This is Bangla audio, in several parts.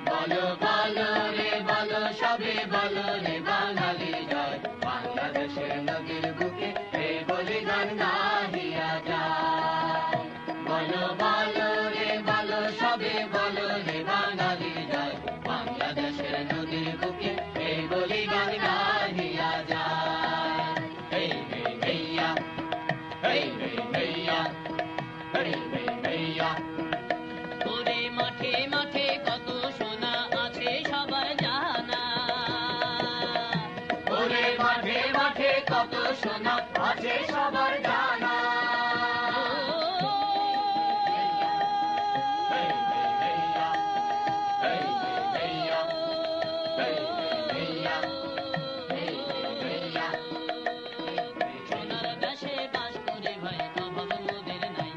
বলো বলো রে বলো সবে বলো রে বাঙালি জয়, বাংলাদেশের নদীর বুকে এই বলিদান গাহিয়া যায়। বলো বলো রে বলো সবে বলো রে বাঙালি জয়, বাংলাদেশের নদীর বুকে এই বলিদান গাহিয়া যায়। এই রে হেইয়া, এই রে হেইয়া, এই রে হেইয়া। ওরে মাঠে মাঠে কত সোনা আছে সবার জানা, ওরে মাঠে মাঠে কত সোনা আছে সবার জানা। সোনার দেশে বাস করে ভাই অভাব মোদের নাই।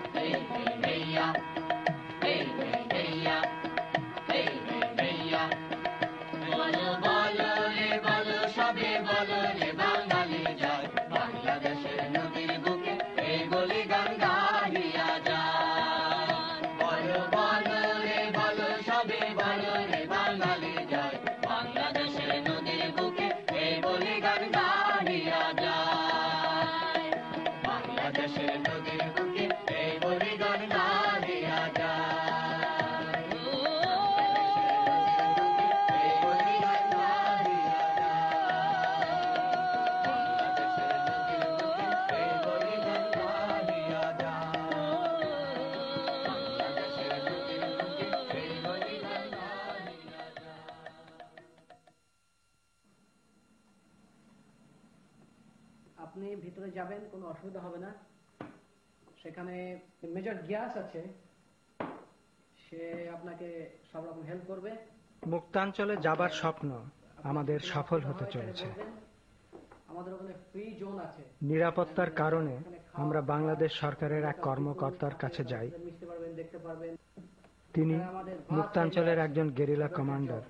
বলো বলো রে বলো সবে বলো রে বাঙালি জয়, বাংলাদেশের নদীর বুকে এই বলিদান গাহিয়া যায়। বলো বলো রে বলো সবে বলো রে বাঙালি জয়, বাংলাদেশের নদীর বুকে এই বলিদান গাহিয়া যায়। বাংলাদেশের নদীর বুকে এই বলিদান গাহিয়া যায়। আপনি ভিতরে যাবেন, কোনো অসুবিধা হবে না। সেখানে মেজর গিয়াস আছে, সে আপনাকে সব রকম হেল্প করবে। মুক্তাঞ্চলে যাবার স্বপ্ন আমাদের সফল হতে চলেছে। আমাদের ওখানে ফ্রি জোন আছে। নিরাপত্তার কারণে আমরা বাংলাদেশ সরকারের এক কর্মকর্তার কাছে যাই। মিশতে পারবেন, দেখতে পারবেন। তিনি মুক্তাঞ্চলের একজন গেরিলা কমান্ডার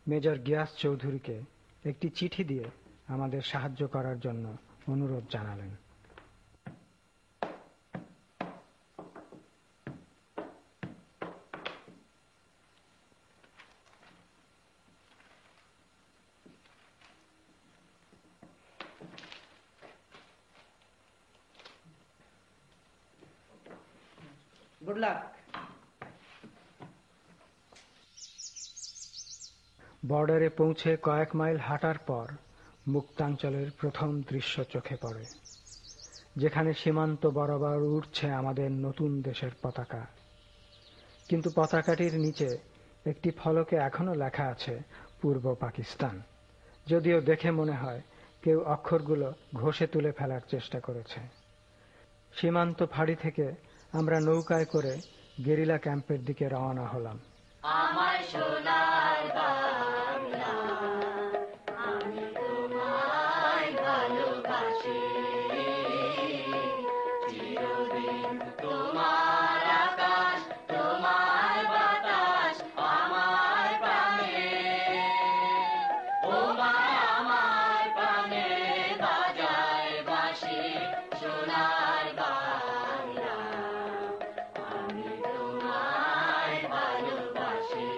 মেজর গিয়াস চৌধুরীকে একটি চিঠি দিয়ে আমাদের সাহায্য করার জন্য অনুরোধ জানালেন। Good luck. বর্ডারে পৌঁছে কয়েক মাইল হাঁটার পর মুক্তাঞ্চলের প্রথম দৃশ্য চোখে পড়ে, যেখানে সীমান্ত বরাবর উঠছে আমাদের নতুন দেশের পতাকা। কিন্তু পতাকাটির নিচে একটি ফলকে এখনো লেখা আছে পূর্ব পাকিস্তান, যদিও দেখে মনে হয় কেউ অক্ষরগুলো ঘষে তুলে ফেলার চেষ্টা করেছে। সীমান্ত ফাঁড়ি থেকে আমরা নৌকায় করে গেরিলা ক্যাম্পের দিকে রওনা হলাম। আমার সোনার বাংলা, আমি তোমায় ভালোবাসি, চিরদিন তোমার আকাশ তোমার বাতাস আমার প্রাণে, ও মা আমার প্রাণে বাজায় বাঁশি সোনার বাংলা, আমি তোমায় ভালোবাসি।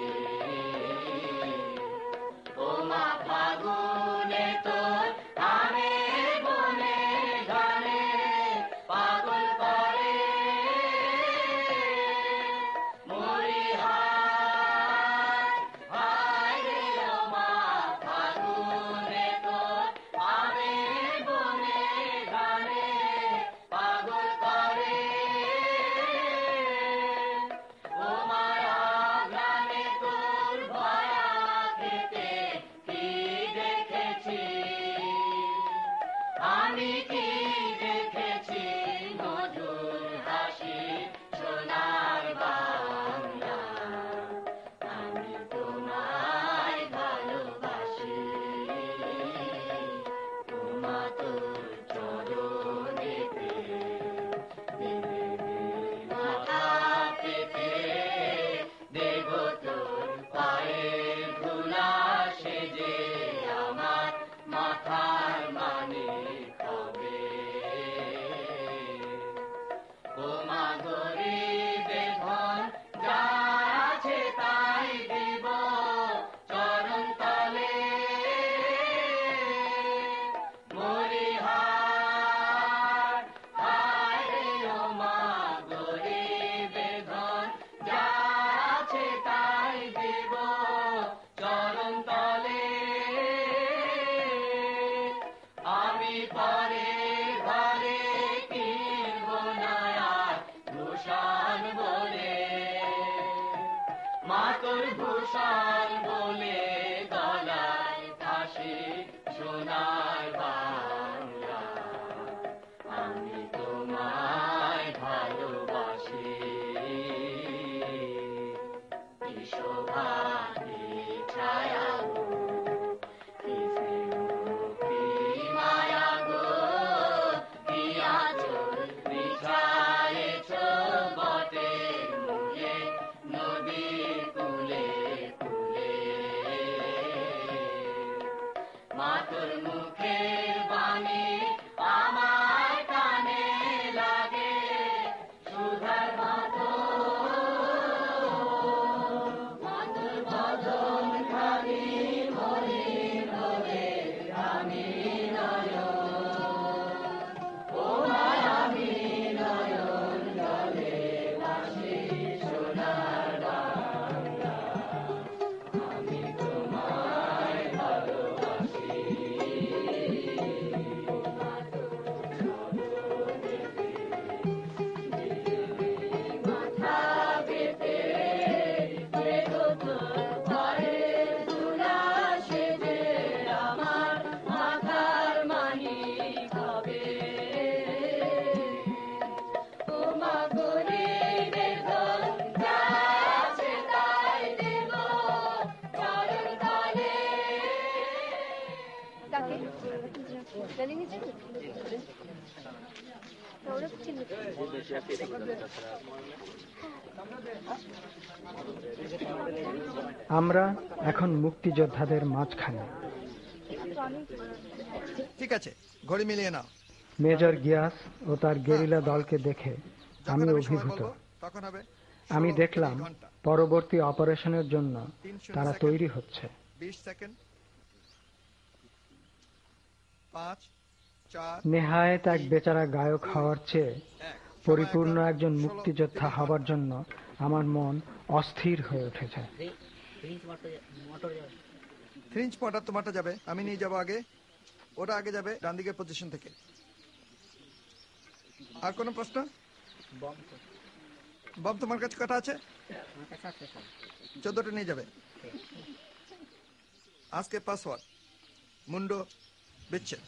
ও মা গরিবের ধন যা আছে তাই দিব চরণ তলে মরিহার হায় রে ও মা গরিবের ধন যা আছে তাই দিব চরণ তলে আমি পরে ঘরে কিনব না আর ভূষণ বলে মাতর ভূষণ বলে গলায় ফাঁসি সোনার বাংলা আমি তোমায় ভালোবাসি কি শোভা কি ছায়া গো কি স্নেহ কি মায়া গো কি আঁচল বিছায়েছ বটের মূলে নদীর কূলে কূলে মাতর মুখের বাণী আমার কানে লাগে সুধার মতো মাতর বদন খানি মলিন হলে আমি নয়ন ও মায়ামি নয়ন জলে ভাসি সোনার বাংলা আমি তোমায় ভালোবাসি মাথা পেতে বেরো তোর ঘরের ধুলা সেজে আমার মাথার মানিক হবে ও মা গরিবের ধন যা আছে তাই দেব চরণ তলে তাকে জানি নিচে ওরা চিনি আমরা এখন মুক্তিযোদ্ধাদের মাঝখানে। ঠিক আছে, ঘড়ি মিলিয়ে নাও। মেজর গিয়াস ও তার গেরিলা দলকে দেখে আমি যখন আমি সময় অভিভূত। বলবো, তখন হবে আমি 16 দেখলাম ঘন্টা, পরবর্তী অপারেশনের জন্য 300 তারা সেকেন্ড, তৈরি হচ্ছে। 20 সেকেন্ড, 5, 4, নেহায়েত এক বেচারা গায়ক হওয়ার চেয়ে 1 পরিপূর্ণ একজন মুক্তিযোদ্ধা হবার জন্য আমার মন অস্থির হয়ে উঠেছে। ফ্রিঞ্জ মোটর তোমারটা যাবে, আমি নিয়ে যাবো আগে, ওরা আগে যাবে ডান দিকের পজিশন থেকে। আর কোনো প্রশ্ন? বম তোমার কাছে কটা আছে? 14টা নিয়ে যাবে। আজকে পাসওয়ার্ড মুন্ডো বিচ্ছেদ।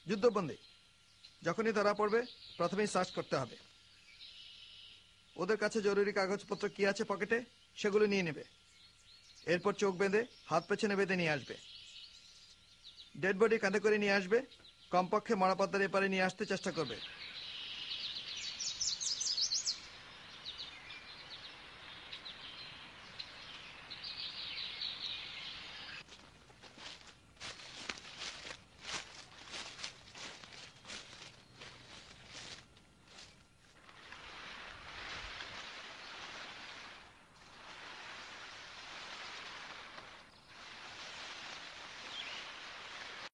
যুদ্ধবন্দী যখনই ধরা পড়বে প্রথমেই সার্চ করতে হবে। ওদের কাছে জরুরি কাগজপত্র কি আছে পকেটে সেগুলো নিয়ে নেবে। এরপর চোখ বেঁধে হাত পেছনে বেঁধে নিয়ে আসবে। ডেড বডি কাঁধে করে নিয়ে আসবে। কমপক্ষে মরাপদ্মার এপারে নিয়ে আসতে চেষ্টা করবে।